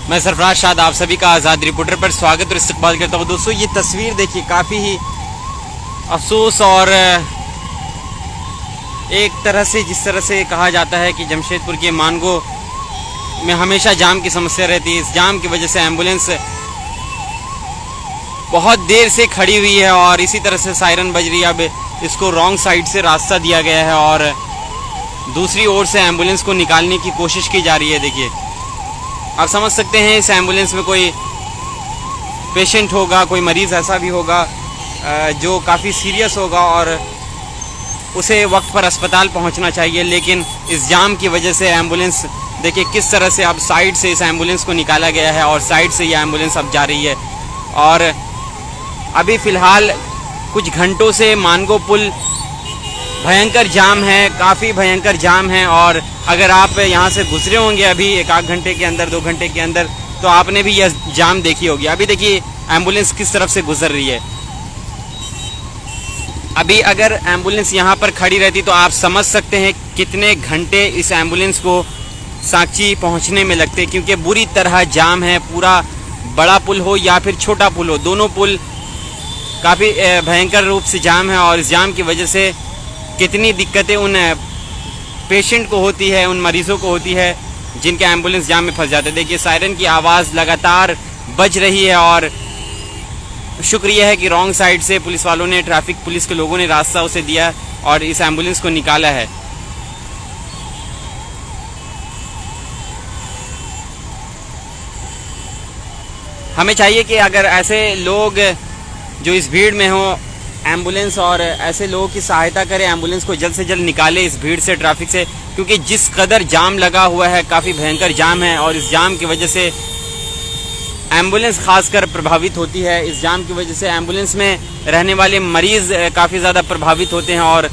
मैं सरफराज शाद आप सभी का आज़ाद रिपोर्टर पर स्वागत और इस्तकबाल करता हूँ। दोस्तों ये तस्वीर देखिए, काफ़ी ही अफसोस और एक तरह से जिस तरह से कहा जाता है कि जमशेदपुर के मानगो में हमेशा जाम की समस्या रहती है। इस जाम की वजह से एम्बुलेंस बहुत देर से खड़ी हुई है और इसी तरह से सायरन बज रही है। अब इसको रॉन्ग साइड से रास्ता दिया गया है और दूसरी ओर से एम्बुलेंस को निकालने की कोशिश की जा रही है। देखिए, आप समझ सकते हैं इस एम्बुलेंस में कोई पेशेंट होगा, कोई मरीज़ ऐसा भी होगा जो काफ़ी सीरियस होगा और उसे वक्त पर अस्पताल पहुंचना चाहिए, लेकिन इस जाम की वजह से एम्बुलेंस देखिए किस तरह से अब साइड से इस एम्बुलेंस को निकाला गया है और साइड से ये एम्बुलेंस अब जा रही है। और अभी फ़िलहाल कुछ घंटों से मानगो पुल भयंकर जाम है, काफ़ी भयंकर जाम है। और अगर आप यहाँ से गुजरे होंगे अभी एक आध घंटे के अंदर, 2 घंटे के अंदर, तो आपने भी यह जाम देखी होगी। अभी देखिए एम्बुलेंस किस तरफ से गुजर रही है। अभी अगर एम्बुलेंस यहाँ पर खड़ी रहती तो आप समझ सकते हैं कितने घंटे इस एम्बुलेंस को सांची पहुँचने में लगते, क्योंकि बुरी तरह जाम है। पूरा बड़ा पुल हो या फिर छोटा पुल हो, दोनों पुल काफ़ी भयंकर रूप से जाम है। और इस जाम की वजह से कितनी दिक्कतें उन पेशेंट को होती है, उन मरीज़ों को होती है जिनके एम्बुलेंस जाम में फंस जाते हैं। देखिए सायरन की आवाज़ लगातार बज रही है और शुक्रिया है कि रॉन्ग साइड से पुलिस वालों ने, ट्रैफिक पुलिस के लोगों ने रास्ता उसे दिया और इस एम्बुलेंस को निकाला है। हमें चाहिए कि अगर ऐसे लोग जो इस भीड़ में हो, एम्बुलेंस और ऐसे लोगों की सहायता करें, एम्बुलेंस को जल्द से जल्द निकाले इस भीड़ से, ट्रैफिक से, क्योंकि जिस कदर जाम लगा हुआ है, काफ़ी भयंकर जाम है। और इस जाम की वजह से एम्बुलेंस खासकर प्रभावित होती है। इस जाम की वजह से एम्बुलेंस में रहने वाले मरीज़ काफ़ी ज़्यादा प्रभावित होते हैं और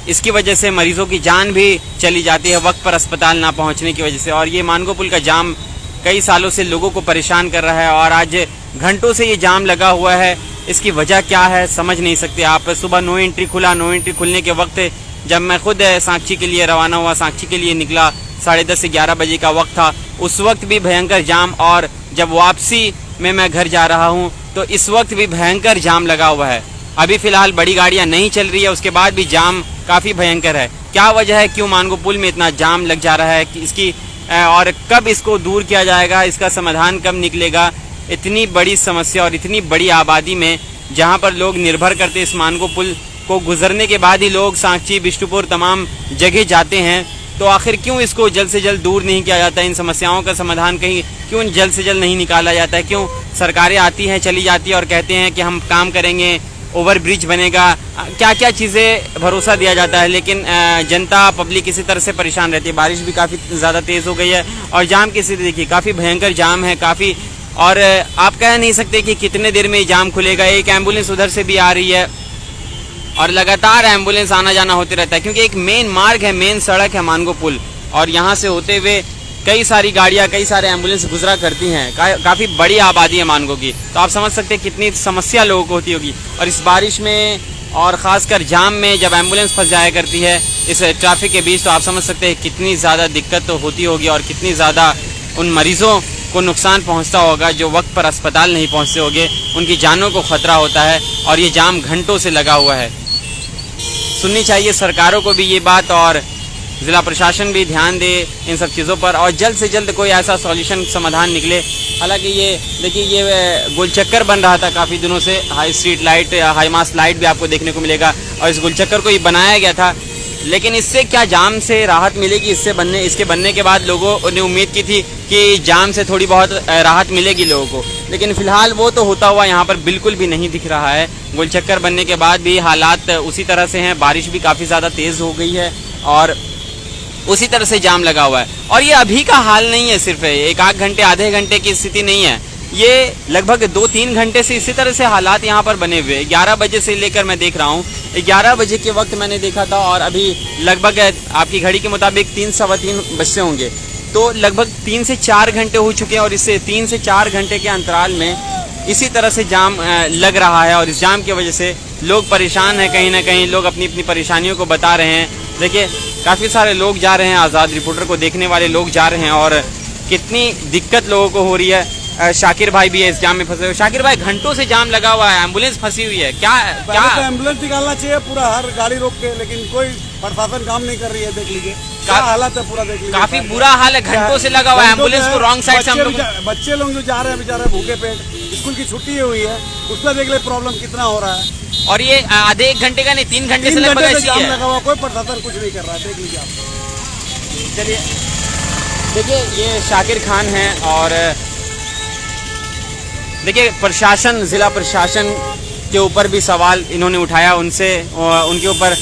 इसकी वजह से मरीज़ों की जान भी चली जाती है वक्त पर अस्पताल ना पहुँचने की वजह से। और ये मानगो पुल का जाम कई सालों से लोगों को परेशान कर रहा है और आज घंटों से ये जाम लगा हुआ है। इसकी वजह क्या है समझ नहीं सकते आप। सुबह नो एंट्री खुला, नो एंट्री खुलने के वक्त जब मैं खुद सांची के लिए रवाना हुआ, सांची के लिए निकला, 10:30 से 11 बजे का वक्त था, उस वक्त भी भयंकर जाम। और जब वापसी में मैं घर जा रहा हूँ तो इस वक्त भी भयंकर जाम लगा हुआ है। अभी फ़िलहाल बड़ी गाड़ियाँ नहीं चल रही है, उसके बाद भी जाम काफ़ी भयंकर है। क्या वजह है, क्यों मानगो पुल में इतना जाम लग जा रहा है, कि इसकी और कब इसको दूर किया जाएगा, इसका समाधान कब निकलेगा। इतनी बड़ी समस्या और इतनी बड़ी आबादी में जहाँ पर लोग निर्भर करते इस मानगो पुल को गुजरने के बाद ही लोग सांची, बिष्टुपुर तमाम जगह जाते हैं, तो आखिर क्यों इसको जल्द से जल्द दूर नहीं किया जाता। इन समस्याओं का समाधान कहीं क्यों जल्द से जल्द नहीं निकाला जाता है। क्यों सरकारें आती हैं, चली जाती है और कहते हैं कि हम काम करेंगे, ओवर ब्रिज बनेगा, क्या क्या चीज़ें भरोसा दिया जाता है, लेकिन जनता, पब्लिक इसी तरह से परेशान रहती है। बारिश भी काफ़ी ज़्यादा तेज़ हो गई है और जाम की स्थिति देखिए, काफ़ी भयंकर जाम है काफ़ी। और आप कह नहीं सकते कि कितने देर में जाम खुलेगा। एक एम्बुलेंस उधर से भी आ रही है और लगातार एम्बुलेंस आना जाना होते रहता है, क्योंकि एक मेन मार्ग है, मेन सड़क है मानगो पुल, और यहाँ से होते हुए कई सारी गाड़ियाँ, कई सारे एम्बुलेंस गुजरा करती हैं। काफ़ी बड़ी आबादी है मानगो की, तो आप समझ सकते हैं कितनी समस्या लोगों को होती होगी। और इस बारिश में और ख़ासकर जाम में जब एम्बुलेंस फंस जाया करती है इस ट्रैफिक के बीच, तो आप समझ सकते हैं कितनी ज़्यादा दिक्कत तो होती होगी और कितनी ज़्यादा उन मरीज़ों को नुकसान पहुंचता होगा जो वक्त पर अस्पताल नहीं पहुंचते होंगे, उनकी जानों को ख़तरा होता है। और ये जाम घंटों से लगा हुआ है। सुननी चाहिए सरकारों को भी ये बात और ज़िला प्रशासन भी ध्यान दे इन सब चीज़ों पर और जल्द से जल्द कोई ऐसा सॉल्यूशन, समाधान निकले। हालांकि ये देखिए, ये गोलचक्कर बन रहा था काफ़ी दिनों से, high street light, high mast light भी आपको देखने को मिलेगा, और इस गोलचक्कर को ये बनाया गया था। लेकिन इससे क्या जाम से राहत मिलेगी? इसके बनने के बाद लोगों ने उम्मीद की थी कि जाम से थोड़ी बहुत राहत मिलेगी लोगों को, लेकिन फ़िलहाल वो तो होता हुआ यहाँ पर बिल्कुल भी नहीं दिख रहा है। गोलचक्कर बनने के बाद भी हालात उसी तरह से हैं, बारिश भी काफ़ी ज़्यादा तेज़ हो गई है और उसी तरह से जाम लगा हुआ है। और ये अभी का हाल नहीं है, सिर्फ एक आध घंटे, आधे घंटे की स्थिति नहीं है, ये लगभग 2-3 घंटे से इसी तरह से हालात यहाँ पर बने हुए। 11 बजे से लेकर मैं देख रहा हूँ, 11 बजे के वक्त मैंने देखा था और अभी लगभग आपकी घड़ी के मुताबिक 3-3:15 बजते होंगे, तो लगभग 3 से 4 घंटे हो चुके हैं। और इससे 3 से 4 घंटे के अंतराल में इसी तरह से जाम लग रहा है और इस जाम की वजह से लोग परेशान हैं। कहीं ना कहीं लोग अपनी अपनी परेशानियों को बता रहे हैं। देखिए काफ़ी सारे लोग जा रहे हैं, आज़ाद रिपोर्टर को देखने वाले लोग जा रहे हैं और कितनी दिक्कत लोगों को हो रही है। शाकिर भाई भी है इस जाम में फंसे हुए। शाकिर भाई, घंटों से जाम लगा हुआ है, एम्बुलेंस फंसी हुई है, क्या क्या तो एम्बुलेंस निकालना चाहिए पूरा, हर गाड़ी रोक के, लेकिन कोई प्रशासन काम नहीं कर रही है। देख लीजिए क्या हालत है, पूरा देख लीजिए, काफी बुरा हाल है। घंटों से लगा हुआ है, एम्बुलेंस को रॉन्ग साइड से हम लोग, बच्चे लोग जो जा रहे हैं बेचारे भूखे पेट, स्कूल की छुट्टी हुई है, उसका देख ले प्रॉब्लम कितना हो रहा है। और ये आधे 1 घंटे का नहीं, 3 घंटे से लगभग ऐसी जाम है। लगा हुआ, कोई प्रशासन कुछ नहीं कर रहा है, देख लीजिए आप। चलिए देखिए, ये शाकिर खान हैं और देखिए प्रशासन, जिला प्रशासन के ऊपर भी सवाल इन्होंने उठाया, उनके ऊपर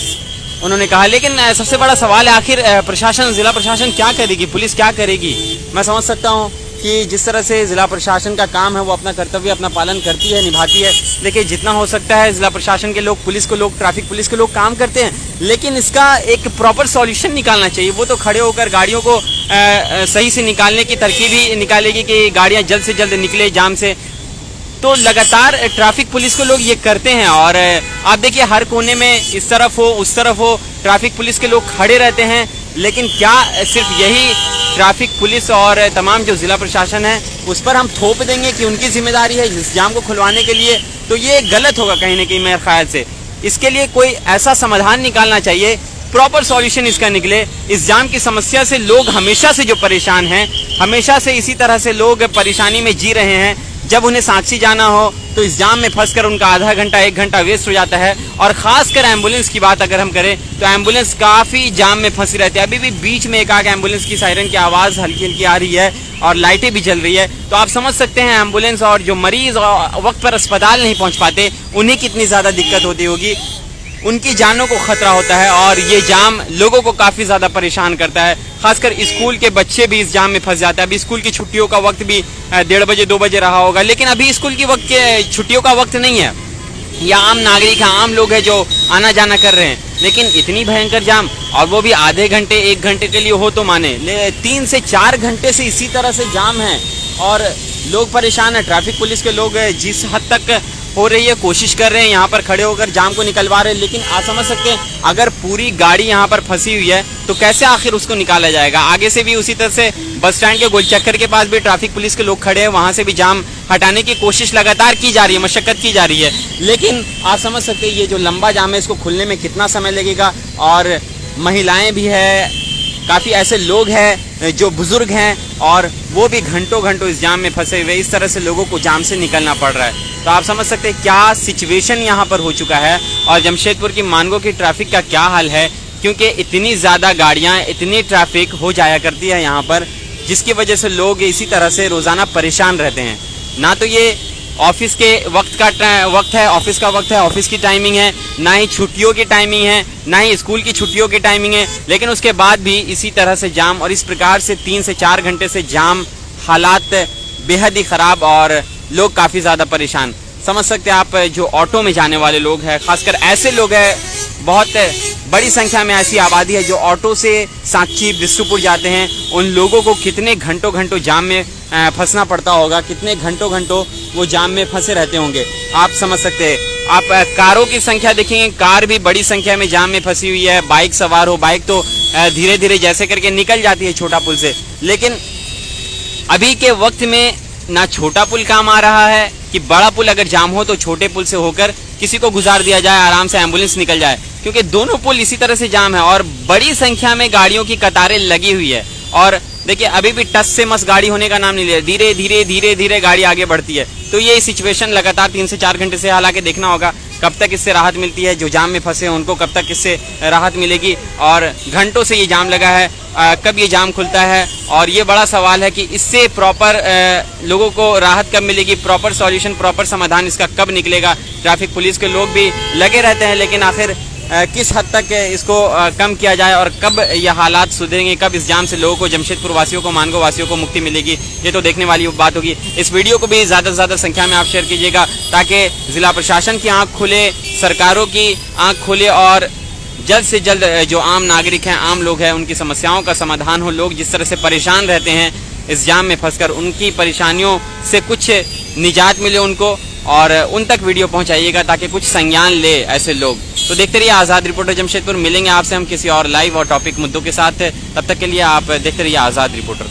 उन्होंने कहा। लेकिन सबसे बड़ा सवाल है आखिर प्रशासन, जिला प्रशासन क्या करेगी, पुलिस क्या करेगी। मैं समझ सकता हूँ कि जिस तरह से जिला प्रशासन का काम है वो अपना कर्तव्य अपना पालन करती है, निभाती है। देखिए जितना हो सकता है जिला प्रशासन के लोग, पुलिस को लोग, ट्रैफिक पुलिस के लोग काम करते हैं, लेकिन इसका एक प्रॉपर सॉल्यूशन निकालना चाहिए। वो तो खड़े होकर गाड़ियों को सही से निकालने की तरकीब ही निकालेगी कि गाड़ियाँ जल्द से जल्द निकले जाम से। तो लगातार ट्रैफिक पुलिस को लोग ये करते हैं और आप देखिए हर कोने में, इस तरफ हो उस तरफ हो, ट्रैफिक पुलिस के लोग खड़े रहते हैं। लेकिन क्या सिर्फ यही ट्रैफिक पुलिस और तमाम जो जिला प्रशासन है उस पर हम थोप देंगे कि उनकी जिम्मेदारी है इस जाम को खुलवाने के लिए? तो ये गलत होगा कहीं ना कहीं मेरे ख्याल से। इसके लिए कोई ऐसा समाधान निकालना चाहिए, प्रॉपर सॉल्यूशन इसका निकले। इस जाम की समस्या से लोग हमेशा से जो परेशान हैं, हमेशा से इसी तरह से लोग परेशानी में जी रहे हैं। जब उन्हें साक्षी जाना हो तो इस जाम में फंसकर उनका आधा घंटा 1 घंटा वेस्ट हो जाता है। और खासकर एम्बुलेंस की बात अगर हम करें तो एम्बुलेंस काफ़ी जाम में फंसी रहती है। अभी भी बीच में एक आग एम्बुलेंस की सायरन की आवाज़ हल्की हल्की आ रही है और लाइटें भी जल रही है। तो आप समझ सकते हैं एम्बुलेंस और जो मरीज वक्त पर अस्पताल नहीं पहुँच पाते उन्हें कितनी ज़्यादा दिक्कत होती होगी, उनकी जानों को खतरा होता है। और ये जाम लोगों को काफ़ी ज़्यादा परेशान करता है, खासकर स्कूल के बच्चे भी इस जाम में फंस जाते हैं। अभी स्कूल की छुट्टियों का वक्त भी 1:30 बजे 2 बजे रहा होगा, लेकिन अभी स्कूल की वक्त के छुट्टियों का वक्त नहीं है। या आम नागरिक हैं, आम लोग हैं जो आना जाना कर रहे हैं, लेकिन इतनी भयंकर जाम, और वो भी आधे घंटे 1 घंटे के लिए हो तो माने, 3 से 4 घंटे से इसी तरह से जाम है और लोग परेशान हैं। ट्रैफिक पुलिस के लोग जिस हद तक हो रही है कोशिश कर रहे हैं, यहाँ पर खड़े होकर जाम को निकलवा रहे हैं, लेकिन आप समझ सकते हैं अगर पूरी गाड़ी यहाँ पर फंसी हुई है तो कैसे आखिर उसको निकाला जाएगा। आगे से भी उसी तरह से बस स्टैंड के गोलचक्कर के पास भी ट्रैफिक पुलिस के लोग खड़े हैं, वहाँ से भी जाम हटाने की कोशिश लगातार की जा रही है, मशक्कत की जा रही है। लेकिन आप समझ सकते हैं ये जो लंबा जाम है इसको खुलने में कितना समय लगेगा। और महिलाएं भी है, काफ़ी ऐसे लोग हैं जो बुजुर्ग हैं और वो भी घंटों घंटों इस जाम में फंसे हुए। इस तरह से लोगों को जाम से निकलना पड़ रहा है। तो आप समझ सकते हैं क्या सिचुएशन यहाँ पर हो चुका है और जमशेदपुर की मानगो की ट्रैफिक का क्या हाल है, क्योंकि इतनी ज़्यादा गाड़ियाँ, इतनी ट्रैफिक हो जाया करती है यहाँ पर, जिसकी वजह से लोग इसी तरह से रोज़ाना परेशान रहते हैं। ना तो ये ऑफिस के वक्त है, ऑफिस का वक्त है, ऑफिस की टाइमिंग है, ना ही छुट्टियों की टाइमिंग है, ना ही स्कूल की छुट्टियों की टाइमिंग है, लेकिन उसके बाद भी इसी तरह से जाम और इस प्रकार से 3 से 4 घंटे से जाम, हालात बेहद ही ख़राब और लोग काफ़ी ज़्यादा परेशान। समझ सकते हैं आप, जो ऑटो में जाने वाले लोग हैं, खासकर ऐसे लोग हैं, बहुत बड़ी संख्या में ऐसी आबादी है जो ऑटो से सांची बिस्टुपुर जाते हैं। उन लोगों को कितने घंटों घंटों जाम में फंसना पड़ता होगा, कितने घंटों घंटों वो जाम में फंसे रहते होंगे, आप समझ सकते हैं। आप कारों की संख्या देखेंगे, कार भी बड़ी संख्या में जाम में फंसी हुई है। बाइक सवार हो, बाइक तो धीरे धीरे जैसे करके निकल जाती है छोटा पुल से, लेकिन अभी के वक्त में ना छोटा पुल काम आ रहा है कि बड़ा पुल अगर जाम हो तो छोटे पुल से होकर किसी को गुजार दिया जाए, आराम से एम्बुलेंस निकल जाए, क्योंकि दोनों पुल इसी तरह से जाम है और बड़ी संख्या में गाड़ियों की कतारें लगी हुई है। और देखिए अभी भी टस से मस गाड़ी होने का नाम नहीं ले, धीरे धीरे धीरे धीरे गाड़ी आगे बढ़ती है। तो ये सिचुएशन लगातार 3 से 4 घंटे से, हालांकि देखना होगा कब तक इससे राहत मिलती है। जो जाम में फंसे हैं उनको कब तक इससे राहत मिलेगी, और घंटों से ये जाम लगा है, कब ये जाम खुलता है। और ये बड़ा सवाल है कि इससे प्रॉपर लोगों को राहत कब मिलेगी, प्रॉपर सॉल्यूशन, प्रॉपर समाधान इसका कब निकलेगा। ट्रैफिक पुलिस के लोग भी लगे रहते हैं, लेकिन आखिर किस हद तक इसको कम किया जाए और कब यह हालात सुधरेंगे, कब इस जाम से लोगों को, जमशेदपुर वासियों को, मानगो वासियों को मुक्ति मिलेगी, ये तो देखने वाली बात होगी। इस वीडियो को भी ज़्यादा से ज़्यादा संख्या में आप शेयर कीजिएगा ताकि ज़िला प्रशासन की आँख खुले, सरकारों की आँख खुले और जल्द से जल्द जो आम नागरिक हैं, आम लोग हैं, उनकी समस्याओं का समाधान हो। लोग जिस तरह से परेशान रहते हैं इस जाम में फंसकर, उनकी परेशानियों से कुछ निजात मिले उनको, और उन तक वीडियो पहुंचाइएगा ताकि कुछ संज्ञान ले ऐसे लोग। तो देखते रहिए आज़ाद रिपोर्टर जमशेदपुर। मिलेंगे आपसे हम किसी और लाइव और टॉपिक मुद्दों के साथ, तब तक के लिए आप देखते रहिए आज़ाद रिपोर्टर।